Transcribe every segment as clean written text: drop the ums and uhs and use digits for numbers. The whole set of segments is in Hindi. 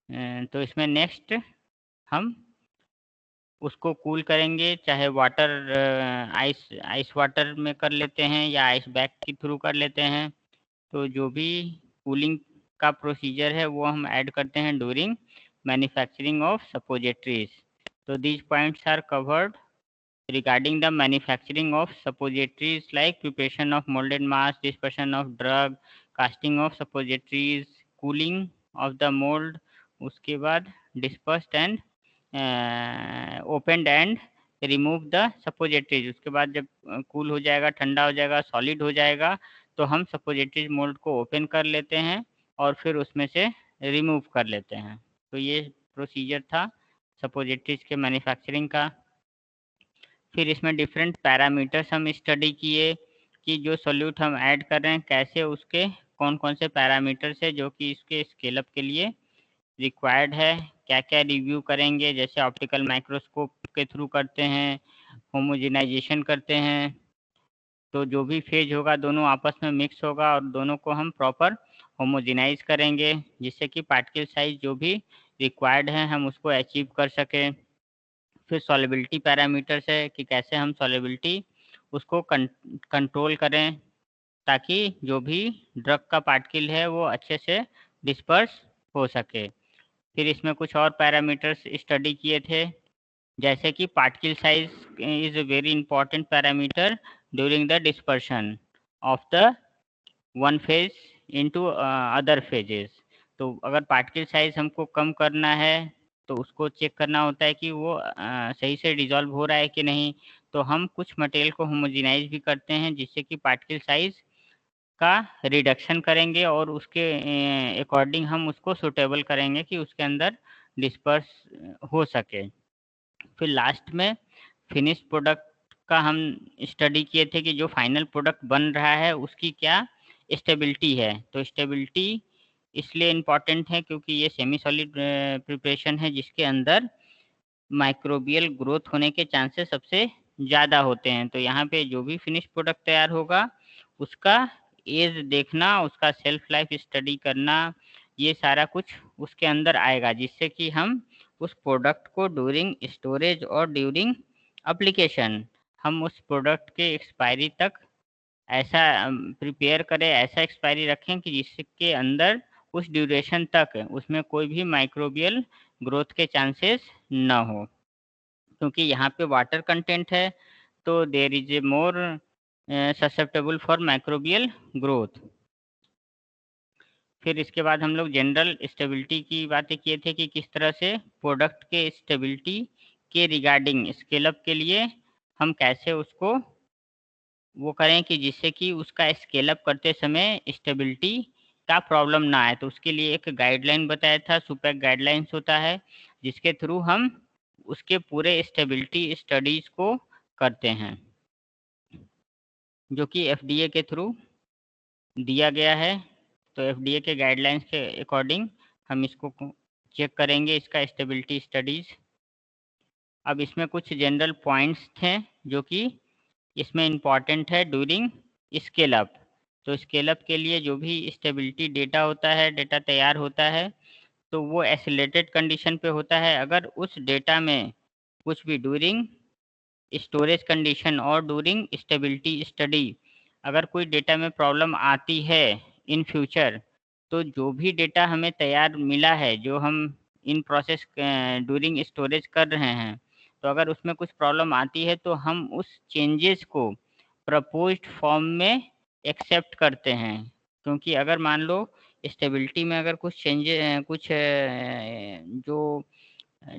तो इसमें नेक्स्ट हम उसको कूल करेंगे, चाहे वाटर आइस वाटर में कर लेते हैं या आइस बैग के थ्रू कर लेते हैं। तो जो भी कूलिंग का प्रोसीजर है वो हम ऐड करते हैं ड्यूरिंग मैन्युफैक्चरिंग ऑफ सपोजिटरीज। तो these points are covered regarding the manufacturing of suppositories like preparation of molded mass, dispersion of drug, casting of suppositories, cooling of the mold, उसके बाद dispersed and opened and remove the suppositories। उसके बाद जब कूल हो जाएगा, ठंडा हो जाएगा, सॉलिड हो जाएगा, तो हम सपोजिटरीज मोल्ड को ओपन कर लेते हैं और फिर उसमें से रिमूव कर लेते हैं। तो ये प्रोसीजर था सपोजिटरीज के मैन्युफैक्चरिंग का। फिर इसमें डिफरेंट पैरामीटर्स हम स्टडी किए कि जो सोल्यूट हम ऐड कर रहे हैं कैसे उसके कौन कौन से पैरामीटर्स है जो कि इसके स्केल अप के लिए रिक्वायर्ड है। क्या क्या रिव्यू करेंगे, जैसे ऑप्टिकल माइक्रोस्कोप के थ्रू करते हैं, होमोजेनाइजेशन करते हैं। तो जो भी फेज होगा दोनों आपस में मिक्स होगा और दोनों को हम प्रॉपर होमोजेनाइज करेंगे जिससे कि पार्टिकल साइज जो भी रिक्वायर्ड है हम उसको अचीव कर सकें। फिर सॉलिबिलिटी पैरामीटर्स है कि कैसे हम सॉलिबिलिटी उसको कंट्रोल करें ताकि जो भी ड्रग का पार्टिकल है वो अच्छे से डिस्पर्स हो सके। फिर इसमें कुछ और पैरामीटर्स स्टडी किए थे, जैसे कि particle size is a very important parameter during the dispersion of the one phase into other phases. तो अगर पार्टिकल साइज हमको कम करना है तो उसको चेक करना होता है कि वो सही से डिज़ोल्व हो रहा है कि नहीं। तो हम कुछ मटेरियल को होमोजेनाइज भी करते हैं जिससे कि पार्टिकल साइज का रिडक्शन करेंगे और उसके अकॉर्डिंग हम उसको सूटेबल करेंगे कि उसके अंदर डिस्पर्स हो सके। फिर लास्ट में फिनिश प्रोडक्ट का हम स्टडी किए थे कि जो फाइनल प्रोडक्ट बन रहा है उसकी क्या स्टेबिलिटी है। तो स्टेबिलिटी इसलिए इम्पॉर्टेंट है क्योंकि ये सेमी सॉलिड प्रिपरेशन है जिसके अंदर माइक्रोबियल ग्रोथ होने के चांसेस सबसे ज़्यादा होते हैं। तो यहाँ पे जो भी फिनिश प्रोडक्ट तैयार होगा उसका एज देखना, उसका सेल्फ लाइफ स्टडी करना, ये सारा कुछ उसके अंदर आएगा जिससे कि हम उस प्रोडक्ट को ड्यूरिंग स्टोरेज और ड्यूरिंग एप्लीकेशन हम उस प्रोडक्ट के एक्सपायरी तक ऐसा प्रिपेयर करें, ऐसा एक्सपायरी रखें कि जिसके अंदर उस ड्यूरेशन तक उसमें कोई भी माइक्रोबियल ग्रोथ के चांसेस ना हो। क्योंकि यहाँ पे वाटर कंटेंट है तो there is a more susceptible for microbial growth. फिर इसके बाद हम लोग जनरल स्टेबिलिटी की बातें किए थे कि किस तरह से प्रोडक्ट के स्टेबिलिटी के रिगार्डिंग स्केल अप के लिए हम कैसे उसको वो करें कि जिससे कि उसका स्केल अप करते समय स्टेबिलिटी का प्रॉब्लम ना आए। तो उसके लिए एक गाइडलाइन बताया था, सुपेक गाइडलाइंस होता है जिसके थ्रू हम उसके पूरे स्टेबिलिटी स्टडीज़ को करते हैं, जो कि एफडीए के थ्रू दिया गया है। तो एफडीए के गाइडलाइंस के अकॉर्डिंग हम इसको चेक करेंगे, इसका स्टेबिलिटी स्टडीज़। अब इसमें कुछ जनरल पॉइंट्स थे जो कि इसमें इम्पॉर्टेंट है ड्यूरिंग स्केल अप। तो स्केल अप के लिए जो भी स्टेबिलिटी डेटा होता है, डेटा तैयार होता है, तो वो एसिलेटेड कंडीशन पे होता है। अगर उस डेटा में कुछ भी ड्यूरिंग स्टोरेज कंडीशन और ड्यूरिंग स्टेबिलिटी स्टडी अगर कोई डेटा में प्रॉब्लम आती है इन फ्यूचर, तो जो भी डेटा हमें तैयार मिला है, जो हम इन प्रोसेस ड्यूरिंग स्टोरेज कर रहे हैं, तो अगर उसमें कुछ प्रॉब्लम आती है तो हम उस चेंजेस को प्रपोज्ड फॉर्म में एक्सेप्ट करते हैं। क्योंकि अगर मान लो स्टेबिलिटी में अगर कुछ चेंजेस कुछ जो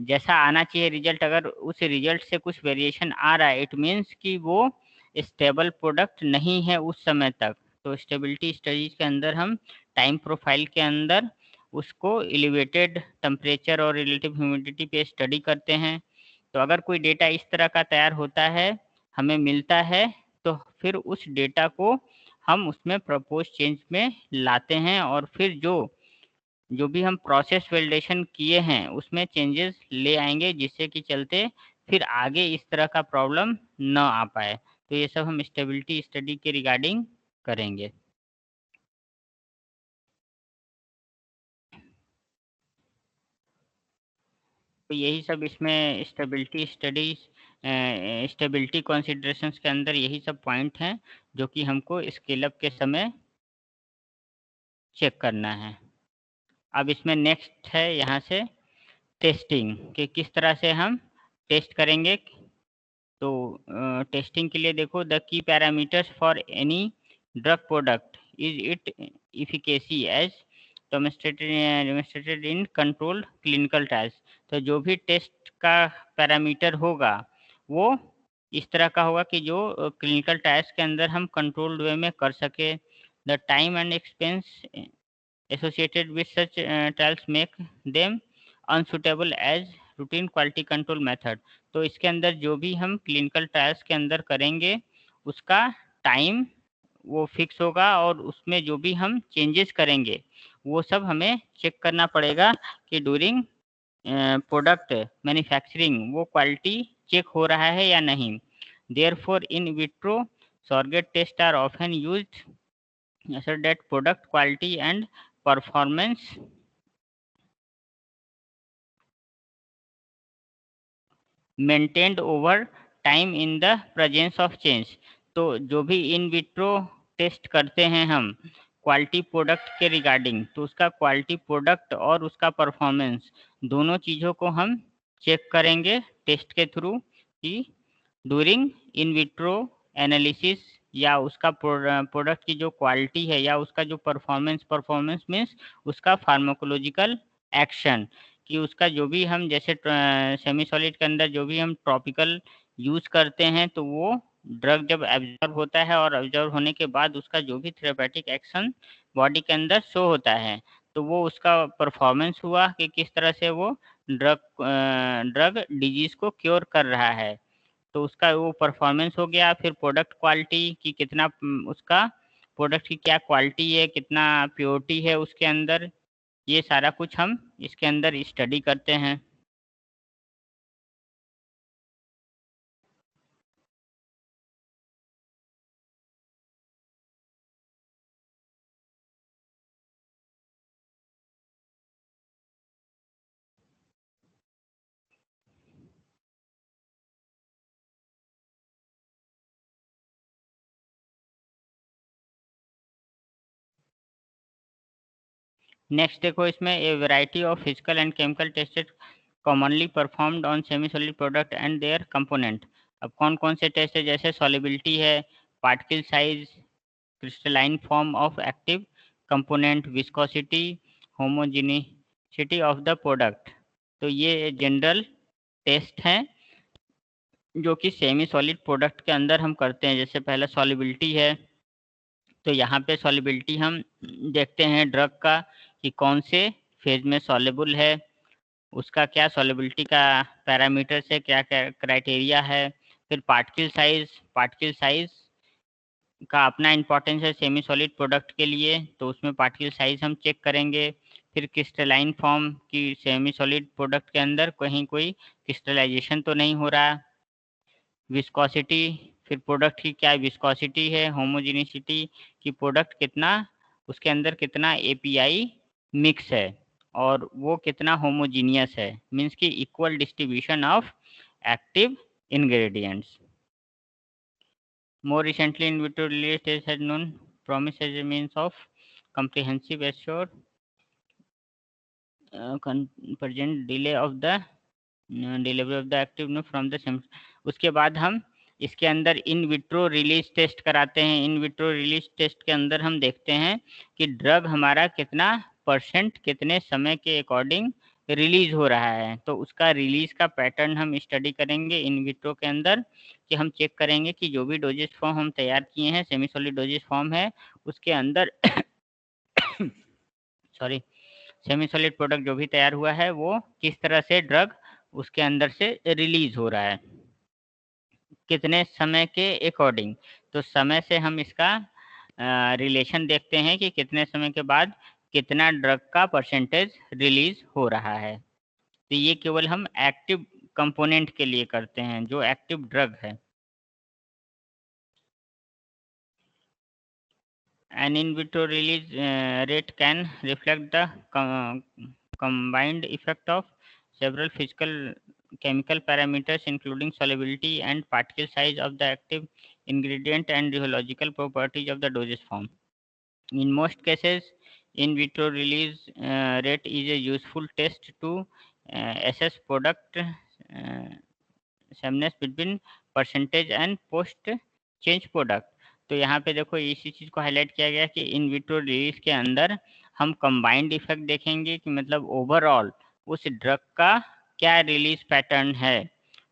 जैसा आना चाहिए रिजल्ट, अगर उस रिजल्ट से कुछ वेरिएशन आ रहा है, इट मीन्स कि वो स्टेबल प्रोडक्ट नहीं है उस समय तक। तो स्टेबिलिटी स्टडीज के अंदर हम टाइम प्रोफाइल के अंदर उसको एलिवेटेड टेम्परेचर और रिलेटिव ह्यूमिडिटी पे स्टडी करते हैं। तो अगर कोई डेटा इस तरह का तैयार होता है, हमें मिलता है, तो फिर उस डेटा को हम उसमें प्रपोज चेंज में लाते हैं और फिर जो जो भी हम प्रोसेस वैलिडेशन किए हैं उसमें चेंजेस ले आएंगे जिससे कि चलते फिर आगे इस तरह का प्रॉब्लम ना आ पाए। तो ये सब हम स्टेबिलिटी स्टडी के रिगार्डिंग करेंगे। तो यही सब इसमें स्टेबिलिटी स्टडीज़ स्टेबिलिटी कंसिडरेशंस के अंदर यही सब पॉइंट हैं, जो कि हमको स्केल अप के समय चेक करना है। अब इसमें नेक्स्ट है यहाँ से टेस्टिंग कि किस तरह से हम टेस्ट करेंगे। तो टेस्टिंग के लिए देखो the key parameters for any drug product is it efficacy as demonstrated in controlled clinical trials. तो जो भी टेस्ट का पैरामीटर होगा वो इस तरह का होगा कि जो क्लिनिकल ट्रायल्स के अंदर हम कंट्रोल्ड वे में कर सके। The time and expense associated with such trials make them unsuitable as routine quality control method। तो इसके अंदर जो भी हम क्लिनिकल ट्रायल्स के अंदर करेंगे उसका टाइम वो फिक्स होगा और उसमें जो भी हम चेंजेस करेंगे वो सब हमें चेक करना पड़ेगा कि ड्यूरिंग प्रोडक्ट मैन्युफैक्चरिंग वो क्वालिटी चेक हो रहा है या नहीं। Therefore in vitro surrogate tests are often used so that product quality and performance maintained over time in the presence of change। तो जो भी इन विट्रो टेस्ट करते हैं हम क्वालिटी प्रोडक्ट के रिगार्डिंग, तो उसका क्वालिटी प्रोडक्ट और उसका परफॉर्मेंस दोनों चीज़ों को हम चेक करेंगे टेस्ट के थ्रू कि ड्यूरिंग इन विट्रो एनालिसिस या उसका प्रोडक्ट की जो क्वालिटी है या उसका जो परफॉर्मेंस मीन्स उसका फार्माकोलॉजिकल एक्शन कि उसका जो भी हम जैसे सेमी सॉलिड के अंदर जो भी हम टॉपिकल यूज़ करते हैं तो वो ड्रग जब एब्जॉर्ब होता है और एब्जॉर्ब होने के बाद उसका जो भी थेरेपेटिक एक्शन बॉडी के अंदर शो होता है तो वो उसका परफॉर्मेंस हुआ कि किस तरह से वो ड्रग डिजीज़ को क्योर कर रहा है। तो उसका वो परफॉर्मेंस हो गया। फिर प्रोडक्ट क्वालिटी कि कितना उसका प्रोडक्ट की क्या क्वालिटी है, कितना प्योरिटी है उसके अंदर, ये सारा कुछ हम इसके अंदर स्टडी करते हैं। नेक्स्ट देखो इसमें a variety of physical and chemical tested commonly performed on semi solid product and their component. अब कौन कौन से टेस्ट है, जैसे सॉलिबिलिटी है, particle size, crystalline form of active component, viscosity, homogeneity of the product. तो ये जनरल टेस्ट हैं जो कि सेमी सॉलिड प्रोडक्ट के अंदर हम करते हैं। जैसे पहला सॉलिबिलिटी है, तो यहाँ पे सॉलिबिलिटी हम देखते हैं ड्रग का कि कौन से फेज में सॉल्युबल है, उसका क्या सॉल्युबिलिटी का पैरामीटर्स है, क्या क्या क्राइटेरिया है। फिर पार्टिकल साइज का अपना इम्पोर्टेंस है सेमी सॉलिड प्रोडक्ट के लिए, तो उसमें पार्टिकल साइज हम चेक करेंगे। फिर क्रिस्टलाइन फॉर्म की सेमी सॉलिड प्रोडक्ट के अंदर कहीं कोई क्रिस्टलाइजेशन तो नहीं हो रहा। विस्कोसिटी, फिर प्रोडक्ट की क्या विस्कोसिटी है। होमोजेनिसिटी कि प्रोडक्ट कितना उसके अंदर कितना एपीआई मिक्स है और वो कितना होमोजीनियस है, मीन्स कि equal distribution of active ingredients. More recently, in vitro release test has known promise as a means of comprehensive assure present delay of the delivery of the active new from the SIM. उसके बाद हम इसके अंदर इन विट्रो रिलीज टेस्ट कराते हैं। इन विट्रो रिलीज टेस्ट के अंदर हम देखते हैं कि ड्रग हमारा कितना परसेंट कितने समय के अकॉर्डिंग रिलीज हो रहा है। तो उसका रिलीज का पैटर्न हम स्टडी करेंगे इन विट्रो के अंदर कि हम चेक करेंगे कि जो भी डोजेस फॉर्म हम तैयार किए हैं, सेमी सॉलिड डोजेस फॉर्म है, उसके अंदर सॉरी सेमी सॉलिड प्रोडक्ट जो भी तैयार हुआ है वो किस तरह से ड्रग उसके अंदर से रिलीज हो रहा है, कितने समय के अकॉर्डिंग। तो समय से हम इसका रिलेशन देखते हैं कि कितने समय के बाद कितना ड्रग का परसेंटेज रिलीज हो रहा है। तो ये केवल हम एक्टिव कंपोनेंट के लिए करते हैं जो एक्टिव ड्रग है। An in vitro release rate can reflect the combined effect of several physical chemical parameters including solubility and particle size of the active ingredient and rheological properties of the dosage form. In most cases, in vitro release rate is a useful test to assess product sameness between percentage and post change product. तो यहाँ पे देखो इसी चीज़ को हाईलाइट किया गया कि इन विट्रो रिलीज के अंदर हम कंबाइंड इफेक्ट देखेंगे कि मतलब ओवरऑल उस ड्रग का क्या रिलीज पैटर्न है।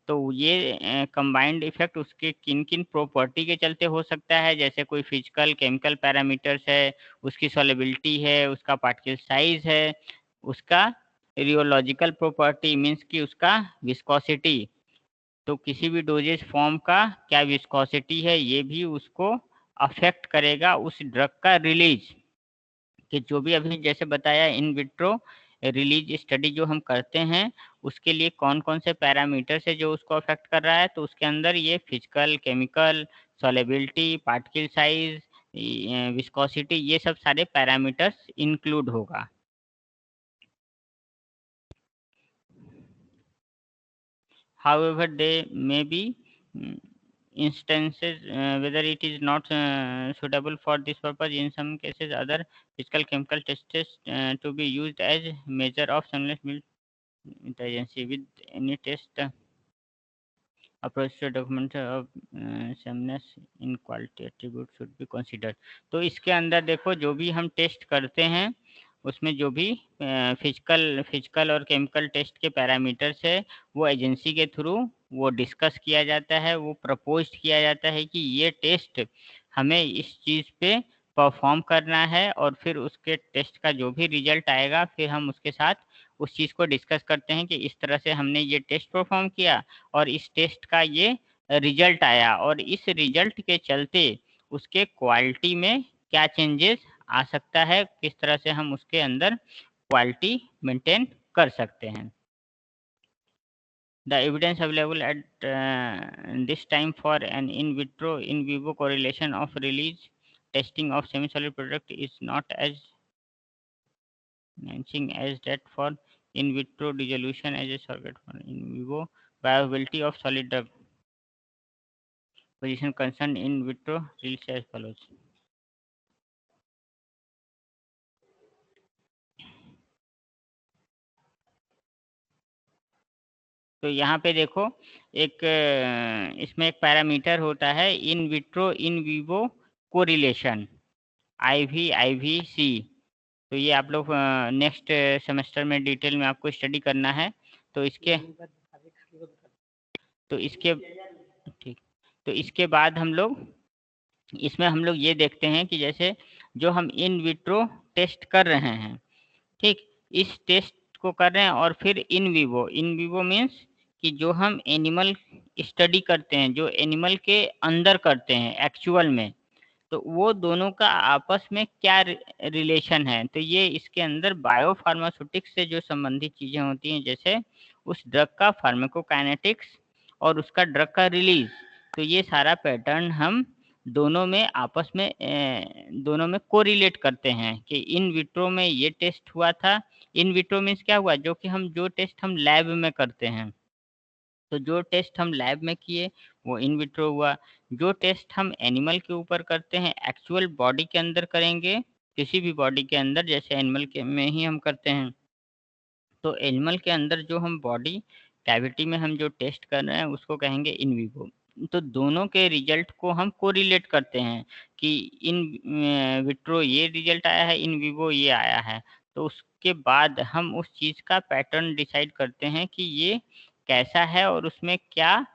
तो ये कंबाइंड इफेक्ट उसके किन किन प्रॉपर्टी के चलते हो सकता है, जैसे कोई फिजिकल केमिकल पैरामीटर्स है, उसकी सॉल्युबिलिटी है, उसका पार्टिकल साइज है, उसका रियोलॉजिकल प्रॉपर्टी मीन्स कि उसका विस्कोसिटी, तो किसी भी डोजेज फॉर्म का क्या विस्कोसिटी है ये भी उसको अफेक्ट करेगा उस ड्रग का रिलीज। कि जो भी अभी जैसे बताया इन विट्रो रिलीज स्टडी जो हम करते हैं उसके लिए कौन कौन से पैरामीटर्स है जो उसको अफेक्ट कर रहा है, तो उसके अंदर ये physical chemical solubility particle size viscosity ये सब सारे पैरामीटर्स इंक्लूड होगा। However, they may be instances whether it is not suitable for this purpose. In some cases, other physical chemical tests to be used as measure of sunless milk intelligence. With any test approach to document of sameness in quality attribute should be considered. तो इसके अंदर देखो जो भी हम टेस्ट करते हैं उसमें जो भी फिजिकल और केमिकल टेस्ट के पैरामीटर्स है वो एजेंसी के थ्रू वो डिस्कस किया जाता है, वो प्रपोज किया जाता है कि ये टेस्ट हमें इस चीज़ पे परफॉर्म करना है और फिर उसके टेस्ट का जो भी रिजल्ट आएगा फिर हम उसके साथ उस चीज़ को डिस्कस करते हैं कि इस तरह से हमने ये टेस्ट परफॉर्म किया और इस टेस्ट का ये रिजल्ट आया और इस रिजल्ट के चलते उसके क्वालिटी में क्या चेंजेस आ सकता है, किस तरह से हम उसके अंदर क्वालिटी मेंटेन कर सकते हैं। The evidence available at this time for an in vitro in vivo correlation of release testing of semi-solid product is not as enhancing as that for in vitro dissolution as a surrogate for in vivo viability of solid drug position concerned in vitro release as follows. तो यहाँ पे देखो एक इसमें एक पैरामीटर होता है in vitro in vivo correlation IVC। तो ये आप लोग नेक्स्ट सेमेस्टर में डिटेल में आपको स्टडी करना है। तो इसके ठीक, तो इसके बाद हम लोग इसमें हम लोग ये देखते हैं कि जैसे जो हम इन विट्रो टेस्ट कर रहे हैं, ठीक, इस टेस्ट को कर रहे हैं और फिर इन विवो मीन्स कि जो हम एनिमल स्टडी करते हैं, जो एनिमल के अंदर करते हैं एक्चुअल में, तो वो दोनों का आपस में क्या रिलेशन है। तो ये इसके अंदर बायोफार्मास्यूटिक्स से जो संबंधित चीज़ें होती हैं, जैसे उस ड्रग का फार्माकोकाइनेटिक्स और उसका ड्रग का रिलीज, तो ये सारा पैटर्न हम दोनों में आपस में दोनों में कोरिलेट करते हैं कि इन विट्रो में ये टेस्ट हुआ था। इन विट्रो मीन्स क्या हुआ, जो कि हम जो टेस्ट हम लैब में करते हैं, तो जो टेस्ट हम लैब में किए वो इन विट्रो हुआ। जो टेस्ट हम एनिमल के ऊपर करते हैं एक्चुअल बॉडी के अंदर करेंगे, किसी भी बॉडी के अंदर जैसे एनिमल के में ही हम करते हैं, तो एनिमल के अंदर जो हम बॉडी कैविटी में हम जो टेस्ट कर रहे हैं उसको कहेंगे इन विवो। तो दोनों के रिजल्ट को हम कोरिलेट करते हैं कि इन विट्रो ये रिजल्ट आया है, इन विवो ये आया है। तो उसके बाद हम उस चीज़ का पैटर्न डिसाइड करते हैं कि ये कैसा है और उसमें क्या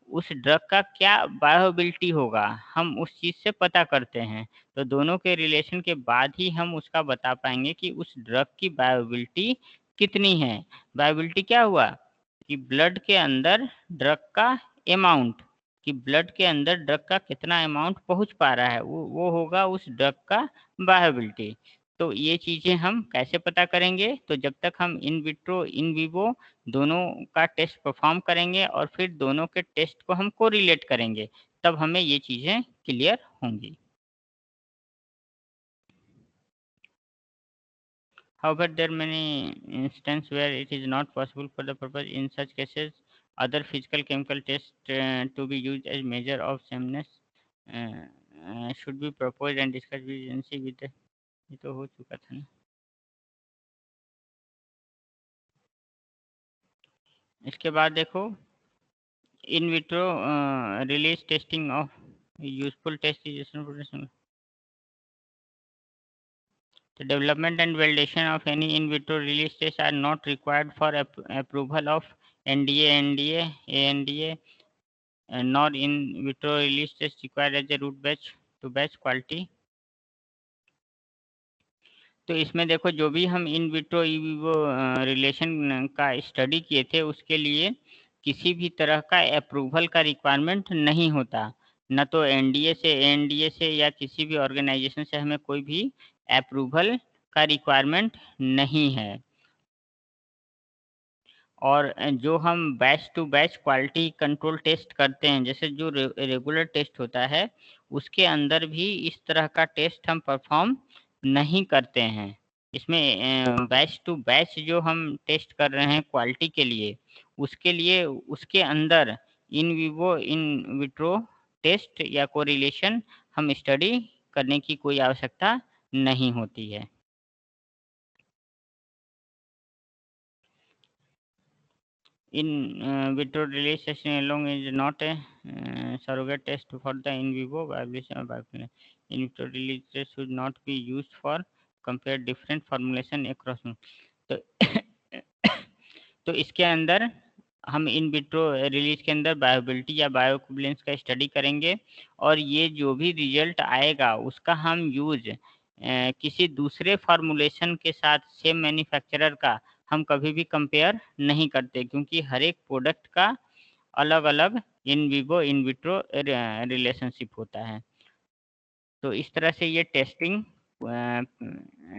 उस ड्रग का क्या बायोबिलिटी होगा, हम उस चीज़ से पता करते हैं। तो दोनों के रिलेशन के बाद ही हम उसका बता पाएँगे कि उस ड्रग की बायोबिलिटी कितनी है। बायोबिलिटी क्या हुआ कि ब्लड के अंदर ड्रग का अमाउंट, कि ब्लड के अंदर ड्रग का कितना अमाउंट पहुँच पा रहा है, वो होगा उस ड्रग का बायोबिलिटी। तो ये चीज़ें हम कैसे पता करेंगे, तो जब तक हम इन विट्रो इन विवो दोनों का टेस्ट परफॉर्म करेंगे और फिर दोनों के टेस्ट को हम कोरिलेट करेंगे, तब हमें ये चीज़ें क्लियर होंगी। However, there are many instances where it is not possible for the purpose. In such cases, other physical chemical tests to be used as measure of sameness uh, should be proposed and discussed with agency with the, ये तो हो चुका था ना। इसके बाद देखो in vitro release testing of useful test is the development and validation of any in vitro release tests are not required for approval of NDA, NDA, ANDA, nor in vitro release test required as a root batch to batch quality। तो इसमें देखो जो भी हम in vitro in vivo relation का स्टडी किए थे उसके लिए किसी भी तरह का अप्रूवल का रिक्वायरमेंट नहीं होता, न तो एनडीए से एनडीए से या किसी भी ऑर्गेनाइजेशन से हमें कोई भी अप्रूवल का रिक्वायरमेंट नहीं है। और जो हम batch to batch quality control test करते हैं, जैसे जो रेगुलर टेस्ट होता है उसके अंदर भी इस तरह का टेस्ट हम परफॉर्म नहीं करते हैं। इसमें बैच टू बैच जो हम टेस्ट कर रहे हैं क्वालिटी के लिए, उसके लिए उसके अंदर in vivo in vitro test या कोरिलेशन हम स्टडी करने की कोई आवश्यकता नहीं होती है। In vitro release testing alone is not a surrogate test for the in vivo violation of bioequivalence. In vitro release test should not be used for compare different formulation across। तो तो इसके अंदर हम इन विट्रो रिलीज के अंदर बायोबिलिटी या बायोइक्विवेलेंस का स्टडी करेंगे और ये जो भी रिजल्ट आएगा उसका हम यूज किसी दूसरे फार्मूलेशन के साथ सेम मैन्युफैक्चरर का हम कभी भी कंपेयर नहीं करते, क्योंकि हर एक प्रोडक्ट का अलग अलग इन विवो इन विट्रो रिलेशनशिप होता है। तो इस तरह से ये टेस्टिंग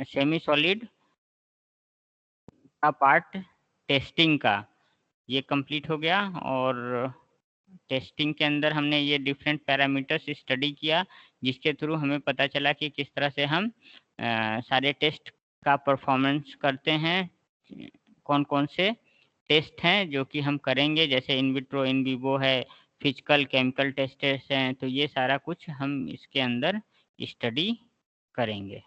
सेमी सॉलिड का पार्ट टेस्टिंग का ये कंप्लीट हो गया। और टेस्टिंग के अंदर हमने ये डिफरेंट पैरामीटर्स स्टडी किया जिसके थ्रू हमें पता चला कि किस तरह से हम सारे टेस्ट का परफॉर्मेंस करते हैं, कौन कौन से टेस्ट हैं जो कि हम करेंगे, जैसे इन विट्रो इन विवो है, फिजिकल केमिकल टेस्ट हैं, तो ये सारा कुछ हम इसके अंदर स्टडी करेंगे।